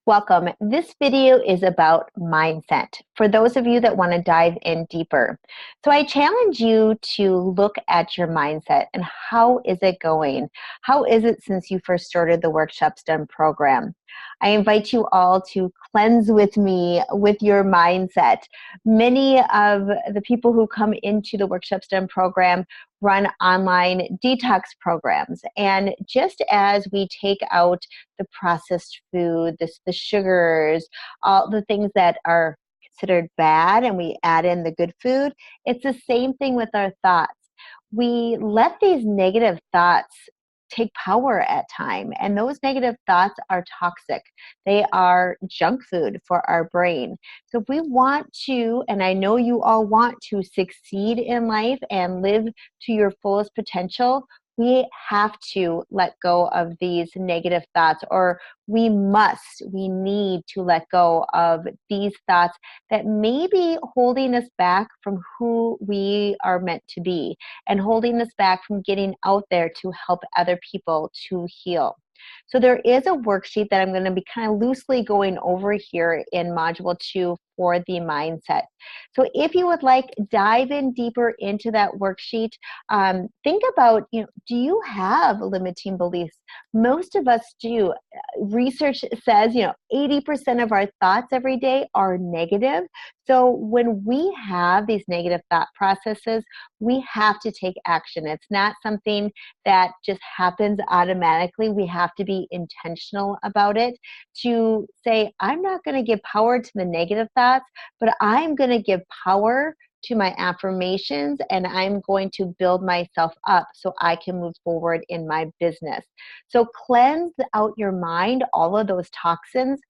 Welcome. This video is about mindset for those of you that want to dive in deeper. So I challenge you to look at your mindset and how is it going? How is it since you first started the Workshops Done program? I invite you all to cleanse with me with your mindset. Many of the people who come into the Workshops Done program run online detox programs. And just as we take out the processed food, the sugars, all the things that are considered bad, and we add in the good food, it's the same thing with our thoughts. We let these negative thoughts take power at time, and those negative thoughts are toxic. They are junk food for our brain. So if we want to, and I know you all want to succeed in life and live to your fullest potential, we have to let go of these negative thoughts, or we need to let go of these thoughts that may be holding us back from who we are meant to be and holding us back from getting out there to help other people to heal. So there is a worksheet that I'm going to be kind of loosely going over here in Module 2 for the mindset. So if you would like, dive in deeper into that worksheet. Think about, do you have limiting beliefs? Most of us do. Research says, 80% of our thoughts every day are negative. So when we have these negative thought processes, we have to take action. It's not something that just happens automatically. We have to be intentional about it to say, I'm not going to give power to the negative thoughts, but I'm going to give power to my affirmations, and I'm going to build myself up so I can move forward in my business. So cleanse out your mind, all of those toxins.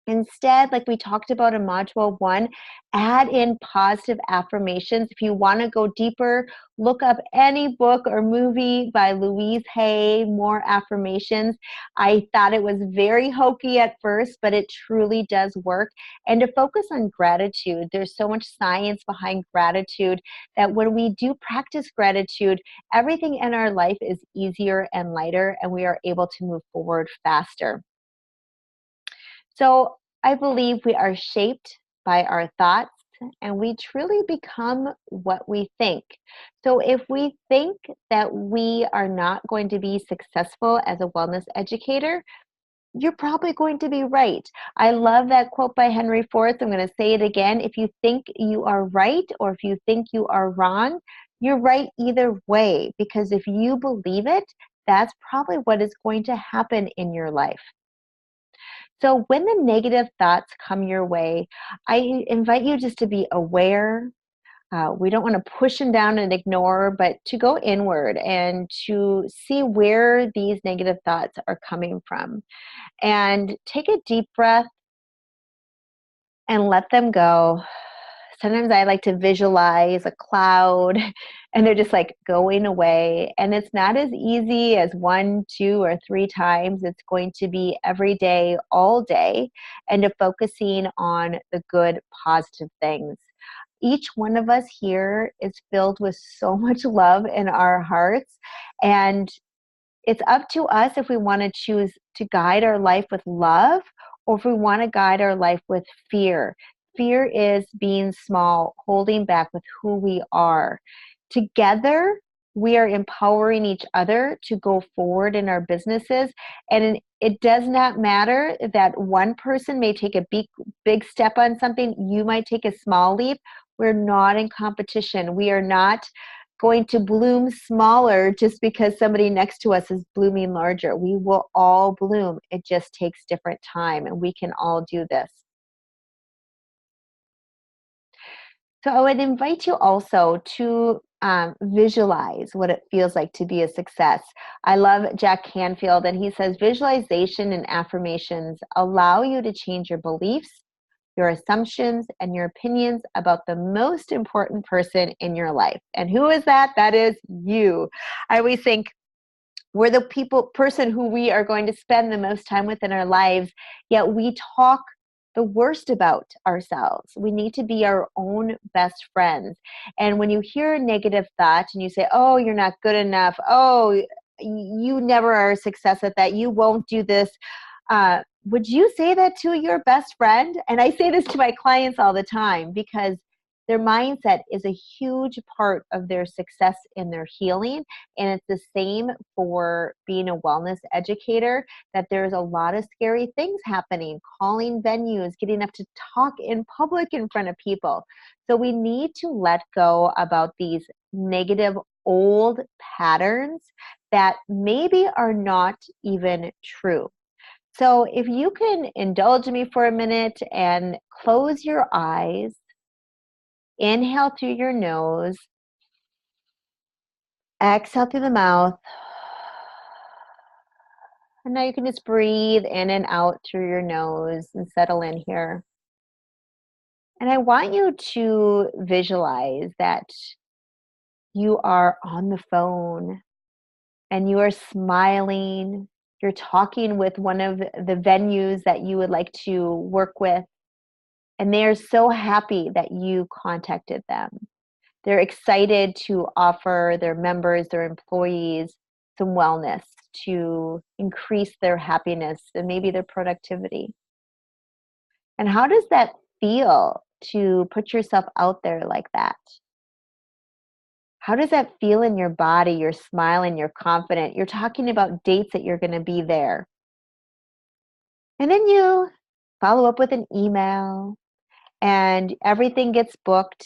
Instead, like we talked about in Module 1, add in positive affirmations. If you want to go deeper, look up any book or movie by Louise Hay, More Affirmations. I thought it was very hokey at first, but it truly does work. And to focus on gratitude, there's so much science behind gratitude that when we do practice gratitude, everything in our life is easier and lighter, and we are able to move forward faster. So I believe we are shaped by our thoughts, and we truly become what we think. So if we think that we are not going to be successful as a wellness educator, you're probably going to be right. I love that quote by Henry Ford. I'm going to say it again. If you think you are right or if you think you are wrong, you're right either way, because if you believe it, that's probably what is going to happen in your life. So when the negative thoughts come your way, I invite you just to be aware. We don't want to push them down and ignore, but to go inward and to see where these negative thoughts are coming from. And take a deep breath and let them go. Sometimes I like to visualize a cloud and they're just like going away. And it's not as easy as 1, 2, or 3 times. It's going to be every day, all day, and to focusing on the good, positive things. Each one of us here is filled with so much love in our hearts. And it's up to us if we want to choose to guide our life with love or if we want to guide our life with fear. Fear is being small, holding back with who we are. Together, we are empowering each other to go forward in our businesses. And it does not matter that one person may take a big step on something. You might take a small leap. We're not in competition. We are not going to bloom smaller just because somebody next to us is blooming larger. We will all bloom. It just takes different time, and we can all do this. So I would invite you also to visualize what it feels like to be a success. I love Jack Canfield, and he says visualization and affirmations allow you to change your beliefs, your assumptions, and your opinions about the most important person in your life. And who is that? That is you. I always think we're the person who we are going to spend the most time with in our lives, yet we talk the worst about ourselves. We need to be our own best friends. And when you hear a negative thought and you say, oh, you're not good enough, oh, you never are a success at that, you won't do this, would you say that to your best friend? And I say this to my clients all the time because their mindset is a huge part of their success in their healing. And it's the same for being a wellness educator, that there's a lot of scary things happening, calling venues, getting up to talk in public in front of people. So we need to let go about these negative old patterns that maybe are not even true. So if you can indulge me for a minute and close your eyes, inhale through your nose, exhale through the mouth, and now you can just breathe in and out through your nose and settle in here. And I want you to visualize that you are on the phone and you are smiling. You're talking with one of the venues that you would like to work with. And they are so happy that you contacted them. They're excited to offer their members, their employees, some wellness to increase their happiness and maybe their productivity. And how does that feel to put yourself out there like that? How does that feel in your body? You're smiling, you're confident, you're talking about dates that you're going to be there. And then you follow up with an email and everything gets booked.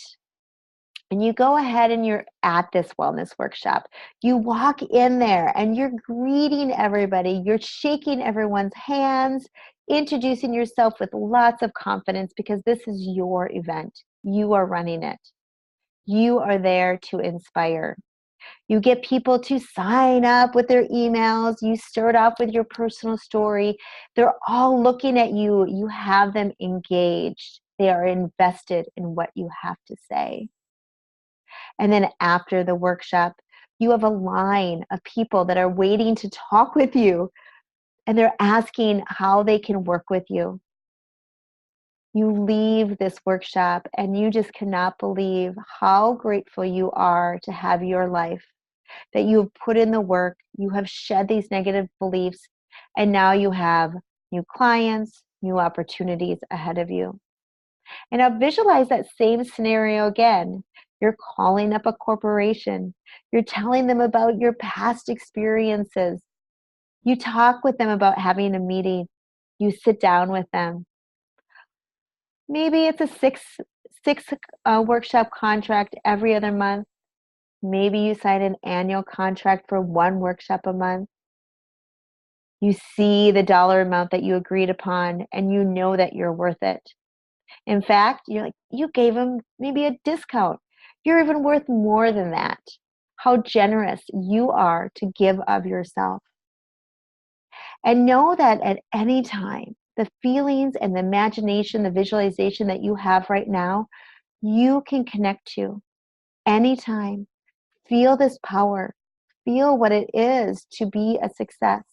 And you go ahead and you're at this wellness workshop. You walk in there and you're greeting everybody. You're shaking everyone's hands, introducing yourself with lots of confidence because this is your event. You are running it. You are there to inspire. You get people to sign up with their emails. You start off with your personal story. They're all looking at you. You have them engaged. They are invested in what you have to say. And then after the workshop, you have a line of people that are waiting to talk with you, and they're asking how they can work with you. You leave this workshop and you just cannot believe how grateful you are to have your life, that you have put in the work, you have shed these negative beliefs, and now you have new clients, new opportunities ahead of you. And now visualize that same scenario again. You're calling up a corporation. You're telling them about your past experiences. You talk with them about having a meeting. You sit down with them. Maybe it's a six workshop contract every other month. Maybe you sign an annual contract for one workshop a month. You see the dollar amount that you agreed upon, and you know that you're worth it. In fact, you gave them maybe a discount. You're even worth more than that. How generous you are to give of yourself. And know that at any time, the feelings and the imagination, the visualization that you have right now, you can connect to anytime. Feel this power. Feel what it is to be a success.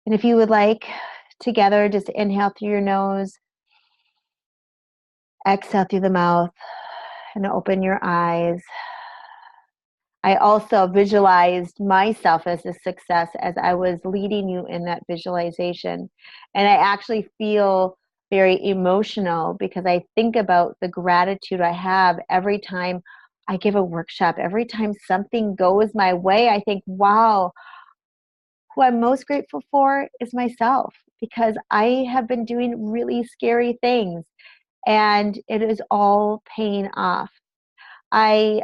And if you would like, together, just inhale through your nose, exhale through the mouth, and open your eyes. I also visualized myself as a success as I was leading you in that visualization. And I actually feel very emotional because I think about the gratitude I have every time I give a workshop. Every time something goes my way, I think, wow, who I'm most grateful for is myself, because I have been doing really scary things and it is all paying off. I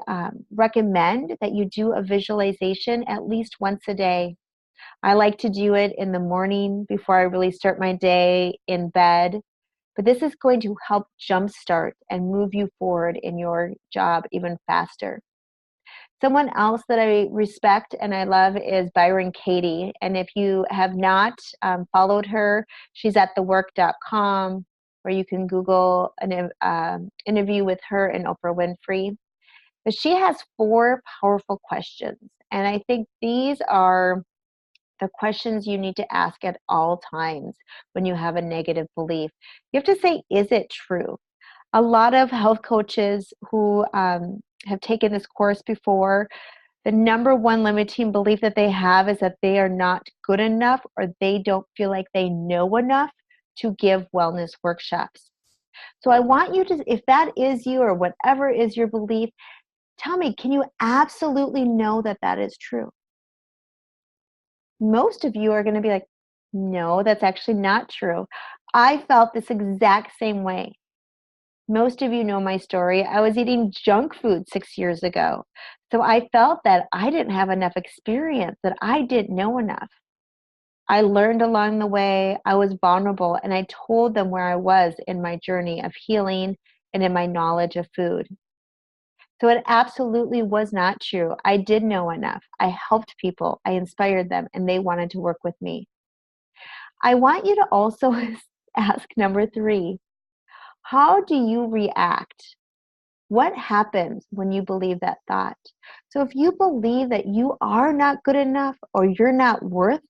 recommend that you do a visualization at least once a day. I like to do it in the morning before I really start my day, in bed. But this is going to help jumpstart and move you forward in your job even faster. Someone else that I respect and I love is Byron Katie. And if you have not followed her, she's at thework.com, or you can Google an interview with her and Oprah Winfrey. But she has 4 powerful questions. And I think these are the questions you need to ask at all times when you have a negative belief. You have to say, is it true? A lot of health coaches who have taken this course before, The number one limiting belief that they have is that they are not good enough or they don't feel like they know enough to give wellness workshops. So I want you to, if that is you or whatever is your belief, tell me, can you absolutely know that that is true? Most of you are going to be like, no, that's actually not true. I felt this exact same way. Most of you know my story. I was eating junk food 6 years ago. So I felt that I didn't have enough experience, that I didn't know enough. I learned along the way. I was vulnerable, and I told them where I was in my journey of healing and in my knowledge of food. So it absolutely was not true. I did know enough. I helped people. I inspired them, and they wanted to work with me. I want you to also ask number 3, how do you react? What happens when you believe that thought? So if you believe that you are not good enough or you're not worth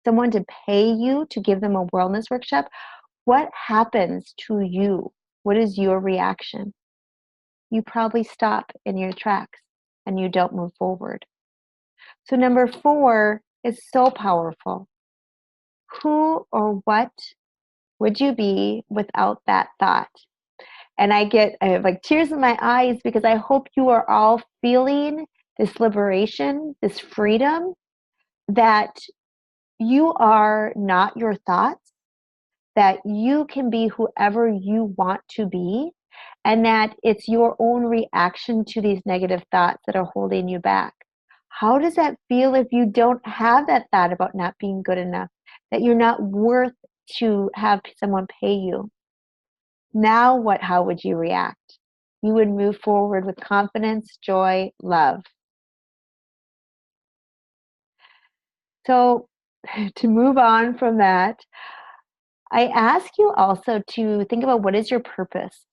someone to pay you to give them a wellness workshop, what happens to you? What is your reaction? You probably stop in your tracks and you don't move forward. So number 4 is so powerful. Who or what would you be without that thought? And I have like tears in my eyes because I hope you are all feeling this liberation, this freedom, that you are not your thoughts, that you can be whoever you want to be, and that it's your own reaction to these negative thoughts that are holding you back. How does that feel if you don't have that thought about not being good enough, that you're not worth to have someone pay you? Now what, how would you react? You would move forward with confidence, joy, love. So to move on from that, I ask you also to think about, what is your purpose?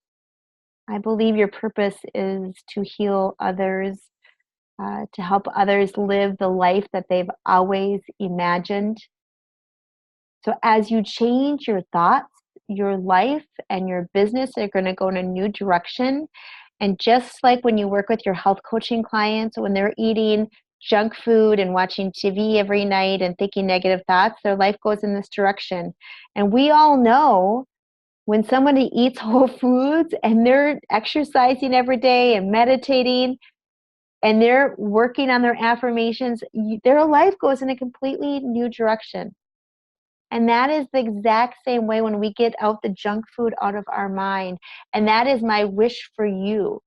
I believe your purpose is to heal others, to help others live the life that they've always imagined. So as you change your thoughts, your life and your business are going to go in a new direction. And just like when you work with your health coaching clients, when they're eating junk food and watching TV every night and thinking negative thoughts, their life goes in this direction. And we all know when somebody eats whole foods and they're exercising every day and meditating and they're working on their affirmations, their life goes in a completely new direction. And that is the exact same way when we get out the junk food out of our mind. And that is my wish for you.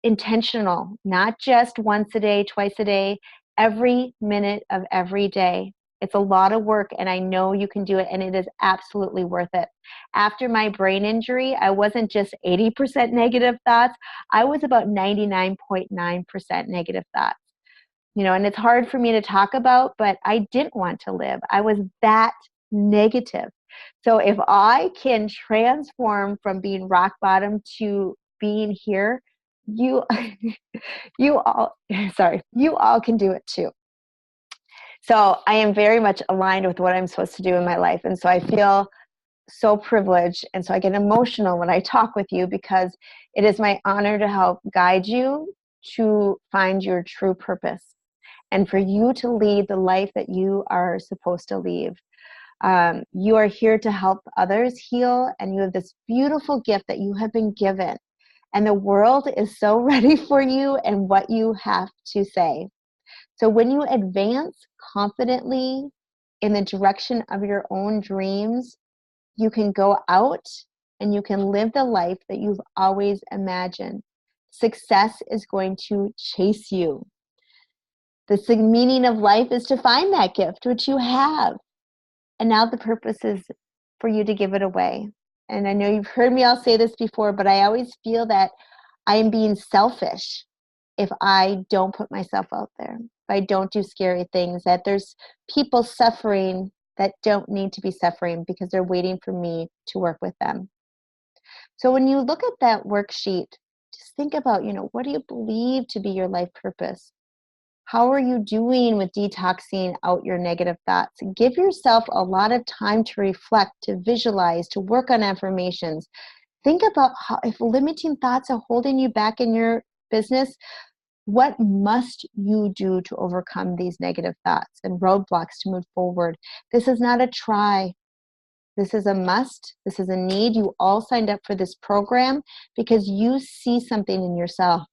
Intentional, not just once a day, twice a day, every minute of every day. It's a lot of work, and I know you can do it, and it is absolutely worth it. After my brain injury, I wasn't just 80% negative thoughts. I was about 99.9% negative thoughts. And it's hard for me to talk about, but I didn't want to live. I was that negative. So if I can transform from being rock bottom to being here, you you all you all can do it too. So I am very much aligned with what I'm supposed to do in my life. And so I feel so privileged. And so I get emotional when I talk with you, because it is my honor to help guide you to find your true purpose and for you to lead the life that you are supposed to lead. You are here to help others heal, and you have this beautiful gift that you have been given. And the world is so ready for you and what you have to say. So when you advance confidently in the direction of your own dreams, you can go out and you can live the life that you've always imagined. Success is going to chase you. The meaning of life is to find that gift, which you have. And now the purpose is for you to give it away. And I know you've heard me all say this before, but I always feel that I am being selfish if I don't put myself out there, if I don't do scary things, that there's people suffering that don't need to be suffering because they're waiting for me to work with them. So when you look at that worksheet, just think about, what do you believe to be your life purpose? How are you doing with detoxing out your negative thoughts? Give yourself a lot of time to reflect, to visualize, to work on affirmations. Think about how, if limiting thoughts are holding you back in your business, What must you do to overcome these negative thoughts and roadblocks to move forward? This is not a try. This is a must. This is a need. You all signed up for this program because you see something in yourself.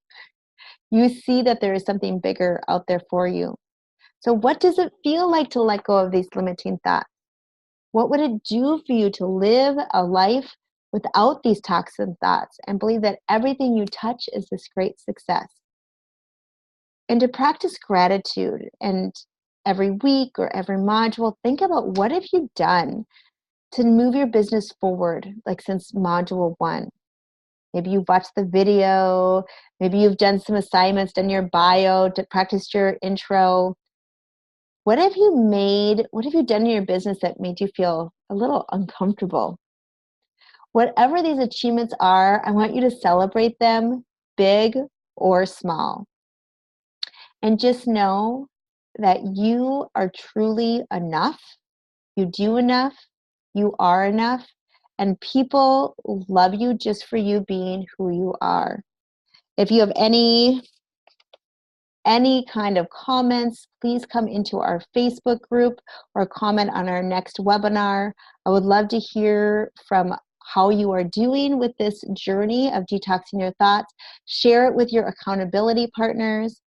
You see that there is something bigger out there for you. So what does it feel like to let go of these limiting thoughts? What would it do for you to live a life without these toxic thoughts and believe that everything you touch is this great success? And to practice gratitude, and every week or every module, think about what have you done to move your business forward, like since module 1. Maybe you've watched the video, maybe you've done some assignments, done your bio, to practice your intro. What have you done in your business that made you feel a little uncomfortable? Whatever these achievements are, I want you to celebrate them, big or small. And just know that you are truly enough. You do enough. You are enough. And people love you just for you being who you are. If you have any kind of comments, please come into our Facebook group or comment on our next webinar. I would love to hear from how you are doing with this journey of detoxing your thoughts. Share it with your accountability partners.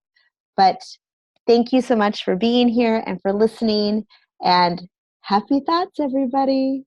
But thank you so much for being here and for listening. And happy thoughts, everybody.